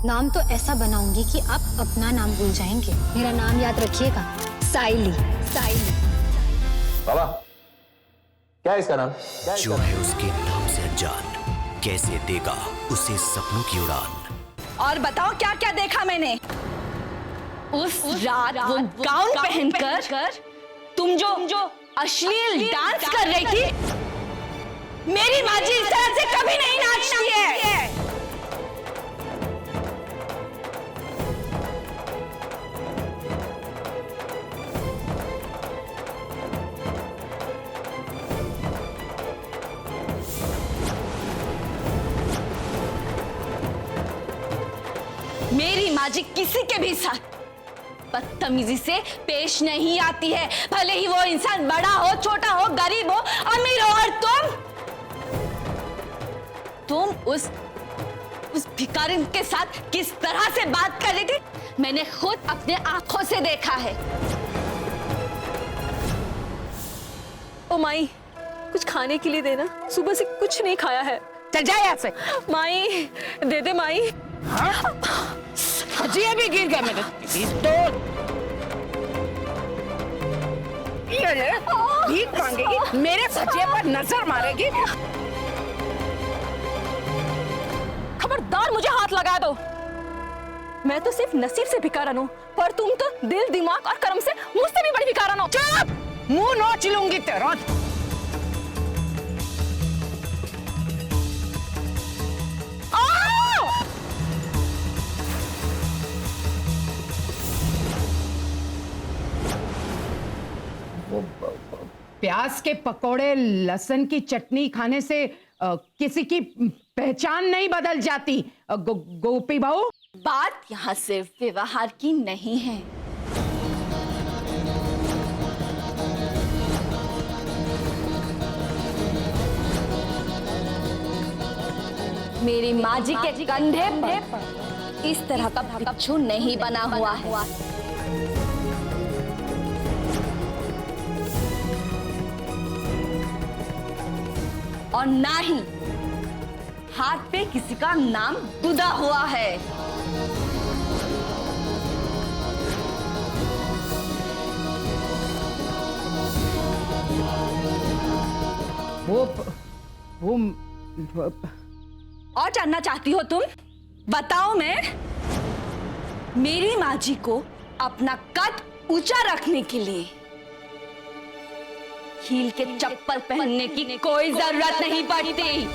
नाम तो ऐसा बनाऊंगी कि आप अपना नाम भूल जाएंगे। मेरा नाम याद रखिएगा, साइली। साइली। बाबा, क्या है इसका नाम? जो है उसके नाम से अनजान, कैसे देगा उसे सपनों की उड़ान। और बताओ क्या क्या देखा मैंने उस रात वो गाउन पहनकर तुम जो अश्लील डांस कर रही थी। मेरी माँ जी इस तरह से कभी नहीं नाचती है। मेरी माँ जी किसी के भी साथ बदतमीजी से पेश नहीं आती है, भले ही वो इंसान बड़ा हो, छोटा हो, गरीब हो, अमीर हो। और तुम उस भिखारिन के साथ किस तरह से बात कर रही थी, मैंने खुद अपने आंखों से देखा है। ओ माई, कुछ खाने के लिए देना, सुबह से कुछ नहीं खाया है। चल जाए यहाँ से। माई दे दे माई। जी भी गिर गया मेरे ये ले, भीख मांगेगी, मेरे भजिए पर नजर मारेगी। खबरदार मुझे हाथ लगा दो। मैं तो सिर्फ नसीब से भिखारन हूँ, पर तुम तो दिल, दिमाग और कर्म से मुझसे भी बड़ी भिखारन हो। चुप! मुंह नोच लूंगी तेरा। प्याज के पकोड़े, लहसुन की चटनी खाने से किसी की पहचान नहीं बदल जाती। गोपी बहू, बात यहाँ सिर्फ व्यवहार की नहीं है। मेरी माँ जी के कंधे पर इस तरह का बिच्छू नहीं बना हुआ है। और ना ही हाथ पे किसी का नाम गुदा हुआ है। वो और जानना चाहती हो तुम? बताओ। मैं मेरी माँ जी को अपना कद ऊंचा रखने के लिए हील के चप्पल पहनने की कोई जरूरत नहीं पड़ती।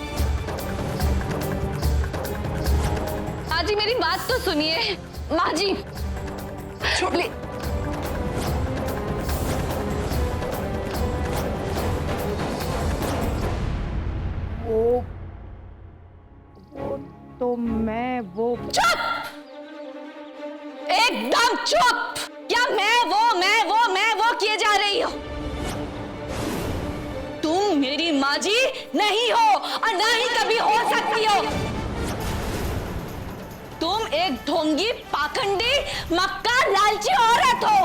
माँ जी मेरी बात तो सुनिए। माँ जी वो तो मैं वो चुप! एकदम चुप! क्या मैं वो किए जा रही हो? तुम मेरी माँ जी नहीं हो और ना ही कभी हो सकती हो। तुम एक ढोंगी, पाखंडी, मक्कार, लालची औरत हो।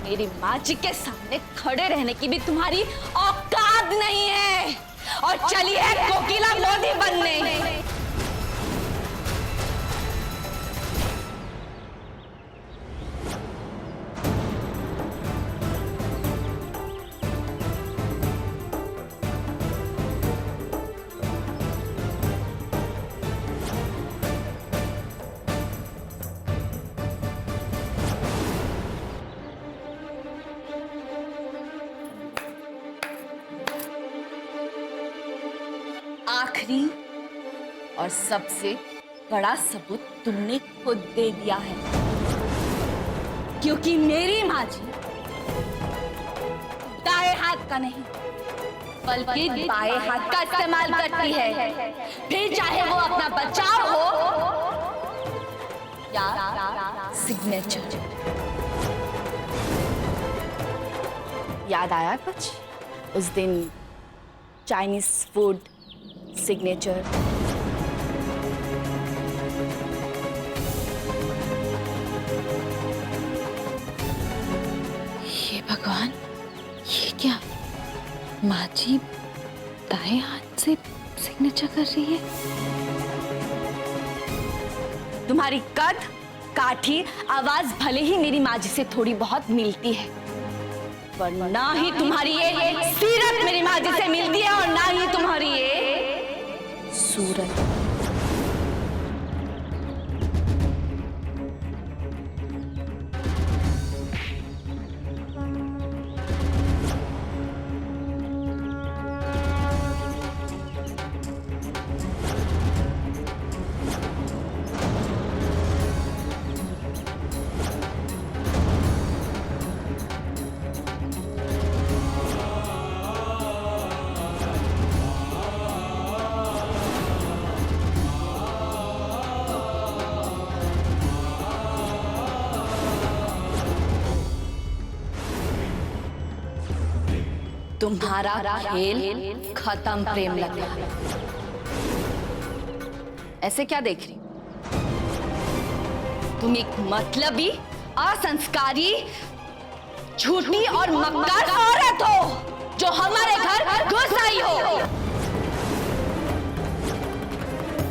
मेरी माँ जी के सामने खड़े रहने की भी तुम्हारी औकात नहीं है और चली है कोकिला मोदी बनने। आखिरी और सबसे बड़ा सबूत तुमने खुद दे दिया है, क्योंकि मेरी माँ जी दाएं हाथ का नहीं बल्कि बाएं हाथ का इस्तेमाल करती है। फिर चाहे वो अपना बचाव हो या सिग्नेचर। याद आया कुछ उस दिन चाइनीज फूड सिग्नेचर? हे भगवान, ये क्या? माँ जी दाएं हाथ से सिग्नेचर कर रही है। तुम्हारी कद, काठी, आवाज भले ही मेरी माँ जी से थोड़ी बहुत मिलती है, पर ना ही तुम्हारी ये सीरत मेरी माँ जी से मिलती है और ना ही तुम्हारी ये सूरत। तुम्हारा खेल खत्म प्रेमलता। ऐसे क्या देख रही? तुम एक मतलबी, असंस्कारी, झूठी और मक्कार औरत हो जो हमारे घर घुस आई हो।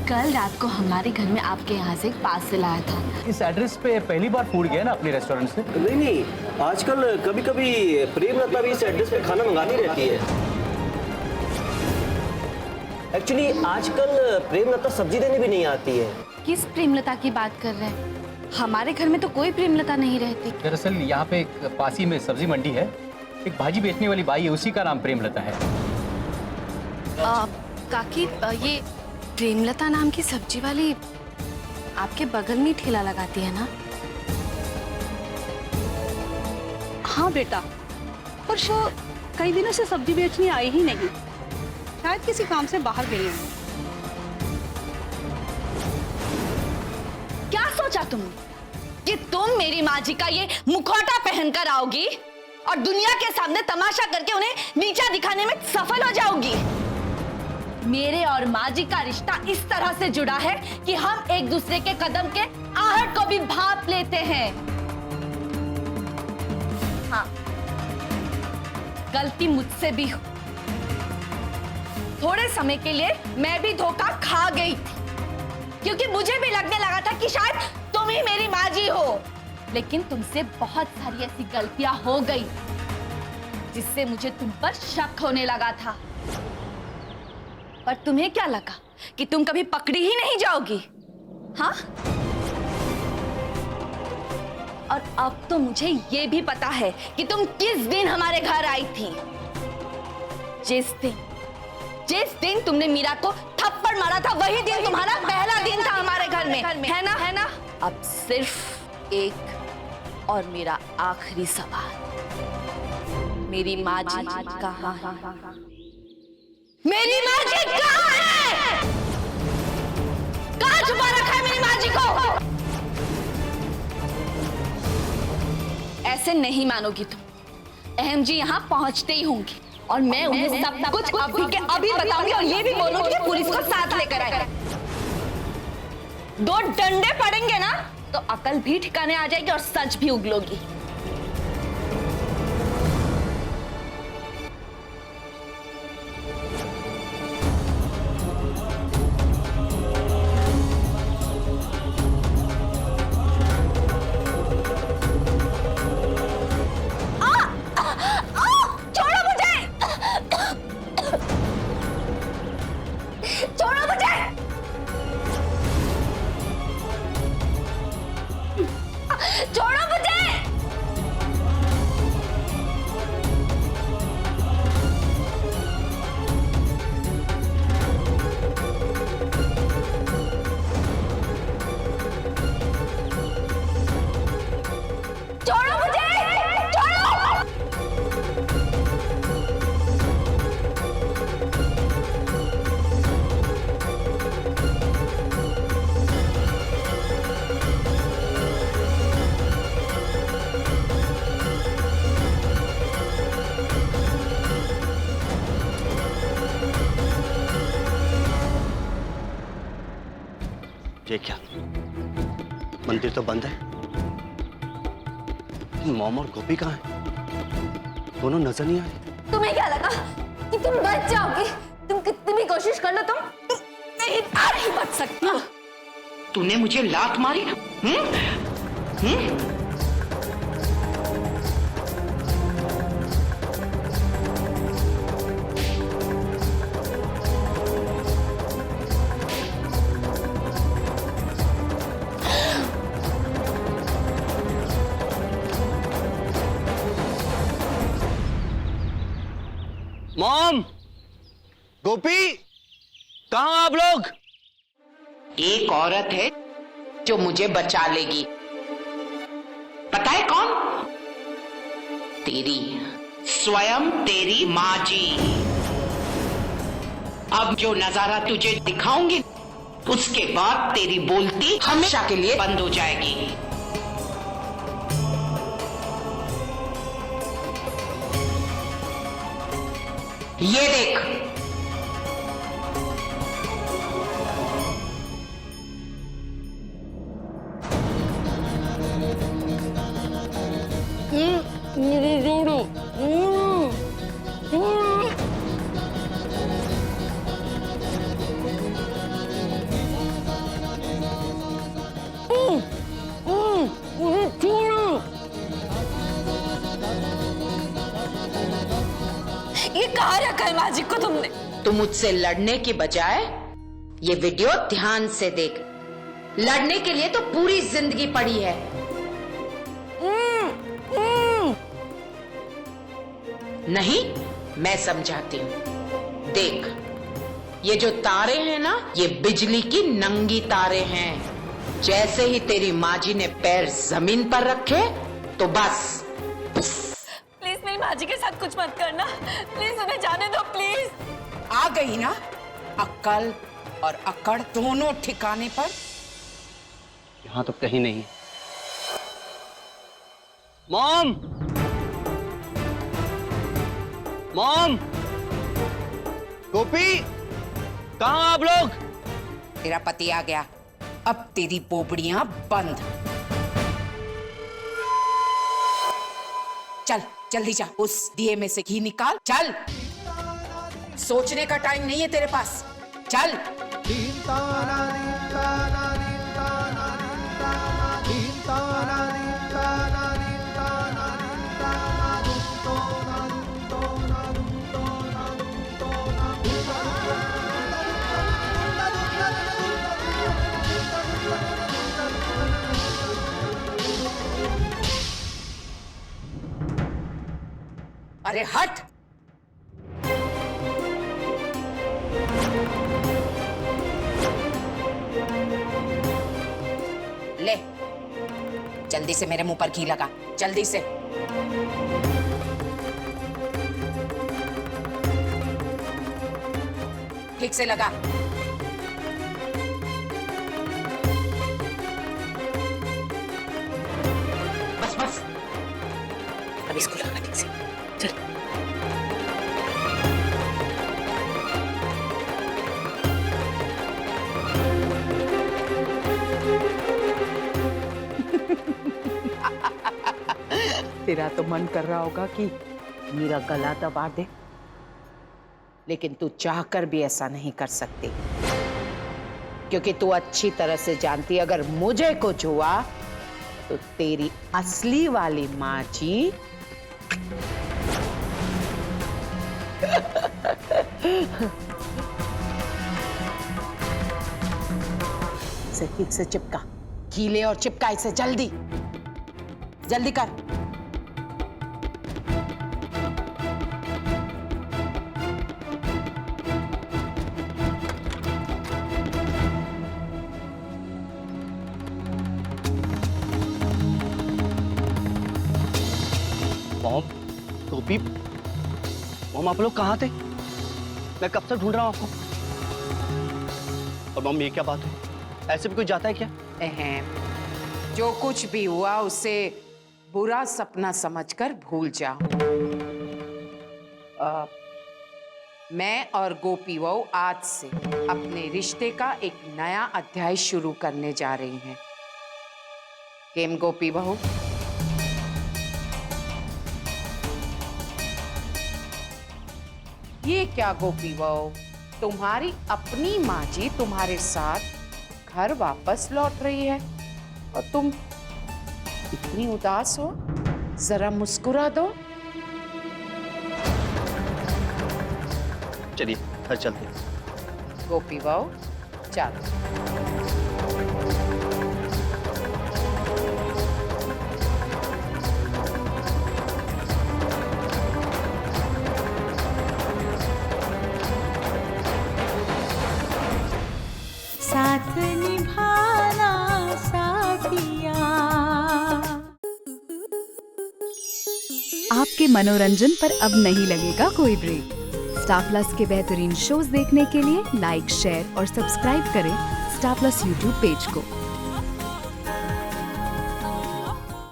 कल रात को हमारे घर में आपके यहाँ से एक पार्सल आया था। इस एड्रेस पे पहली बार फूड गया ना अपने रेस्टोरेंट से? नहीं, आजकल कभी कभी प्रेमलता भी इस एड्रेस पे खाना मंगाती रहती है। एक्चुअली आजकल प्रेमलता सब्जी देने भी नहीं आती है। किस प्रेमलता की बात कर रहे हैं? हमारे घर में तो कोई प्रेमलता नहीं रहती। दरअसल यहाँ पे एक पासी में सब्जी मंडी है, एक भाजी बेचने वाली बाई है, उसी का नाम प्रेमलता है। काकी, ये प्रेमलता नाम की सब्जी वाली आपके बगल में ठेला लगाती है ना? हाँ बेटा, पर वो कई दिनों से सब्जी बेचने आई ही नहीं, शायद किसी काम से बाहर गई है। क्या सोचा तुमने कि तुम मेरी माँ जी का ये मुखौटा पहनकर आओगी और दुनिया के सामने तमाशा करके उन्हें नीचा दिखाने में सफल हो जाओगी? मेरे और माँ जी का रिश्ता इस तरह से जुड़ा है कि हम एक दूसरे के कदम के आहट को भी भांप लेते हैं। हाँ, गलती मुझसे भी हुई। थोड़े समय के लिए मैं भी धोखा खा गई थी, क्योंकि मुझे भी लगने लगा था कि शायद तुम ही मेरी माँ जी हो। लेकिन तुमसे बहुत सारी ऐसी गलतियां हो गई जिससे मुझे तुम पर शक होने लगा था। पर तुम्हें क्या लगा कि तुम कभी पकड़ी ही नहीं जाओगी? हाँ? और अब तो मुझे ये भी पता है कि तुम किस दिन हमारे घर आई थी। जिस दिन तुमने मीरा को थप्पड़ मारा था, वही दिन तुम्हारा पहला दिन था हमारे घर में, है ना? है ना? अब सिर्फ एक और मेरा आखिरी सवाल, मेरी माँ जी कहाँ है? मेरी माँ जी कहाँ है? कहाँ छुपा रखा है मेरी माँ जी को? ऐसे नहीं मानोगी तुम। अहम जी यहाँ पहुँचते ही होंगे और मैं उन्हें सब कुछ अभी के अभी बताऊंगी और ये भी बोलूंगी कि पुलिस को साथ लेकर आए। 2 डंडे पड़ेंगे ना तो अकल भी ठिकाने आ जाएगी और सच भी उगलोगी। ये क्या, मंदिर तो बंद है। मॉम और गोपी कहाँ हैं? दोनों नजर नहीं आ रही। तुम्हें क्या लगा कि तुम बच जाओगी? तुम कितनी भी कोशिश कर लो, तुम नहीं बच सकती हो। तूने मुझे लात मारी? मॉम, गोपी, कहाँ आप लोग? एक औरत है जो मुझे बचा लेगी। पता है कौन? तेरी, स्वयं तेरी माँ जी। अब जो नजारा तुझे दिखाऊंगी, उसके बाद तेरी बोलती हमेशा के लिए बंद हो जाएगी। ये देख। ये कहाँ रखा है मैजिक को तुमने? तू मुझसे लड़ने की बजाय ये वीडियो ध्यान से देख। लड़ने के लिए तो पूरी जिंदगी पड़ी है। नहीं, मैं समझाती हूं। देख, ये जो तारे हैं ना, ये बिजली की नंगी तारे हैं। जैसे ही तेरी माँ जी ने पैर जमीन पर रखे तो बस। प्लीज मेरी माँ जी के साथ कुछ मत करना, प्लीज उन्हें जाने दो प्लीज। आ गई ना अक्ल और अकड़ दोनों ठिकाने पर? यहाँ तो कहीं नहीं। मॉम, मॉम, गोपी, कहाँ आप लोग? तेरा पति आ गया, अब तेरी बोबड़ियां बंद। चल जल्दी जा, उस दिए में से घी निकाल। चल, सोचने का टाइम नहीं है तेरे पास। चल। अरे हट। ले, जल्दी से मेरे मुंह पर घी लगा, जल्दी से। ठीक से लगा। बस बस, अब इसको लगा ठीक से। चल। तेरा तो मन कर रहा होगा कि मेरा गला दबा दे, लेकिन तू चाहकर भी ऐसा नहीं कर सकती, क्योंकि तू अच्छी तरह से जानती है अगर मुझे कुछ हुआ तो तेरी असली वाली माँ जी से ठीक से चिपका, कीले और चिपका इसे, जल्दी जल्दी कर। मॉम, गोपी, मॉम, आप लोग कहाँ थे? मैं कब से ढूंढ रहा हूँ आपको। और मॉम, ये क्या बात है? ऐसे भी कोई जाता है क्या? जो कुछ भी हुआ उसे बुरा सपना समझकर भूल जाओ। मैं और गोपी बहू आज से अपने रिश्ते का एक नया अध्याय शुरू करने जा रही हैं। केम गोपी बहू? ये क्या गोपी बहू, तुम्हारी अपनी माँ जी तुम्हारे साथ घर वापस लौट रही है और तुम इतनी उदास हो। जरा मुस्कुरा दो। चलिए घर चलते हैं। गोपी बहू चलो। साथ निभाना साथिया। आपके मनोरंजन पर अब नहीं लगेगा कोई ब्रेक। स्टार प्लस के बेहतरीन शोज देखने के लिए लाइक, शेयर और सब्सक्राइब करें स्टार प्लस यूट्यूब पेज को।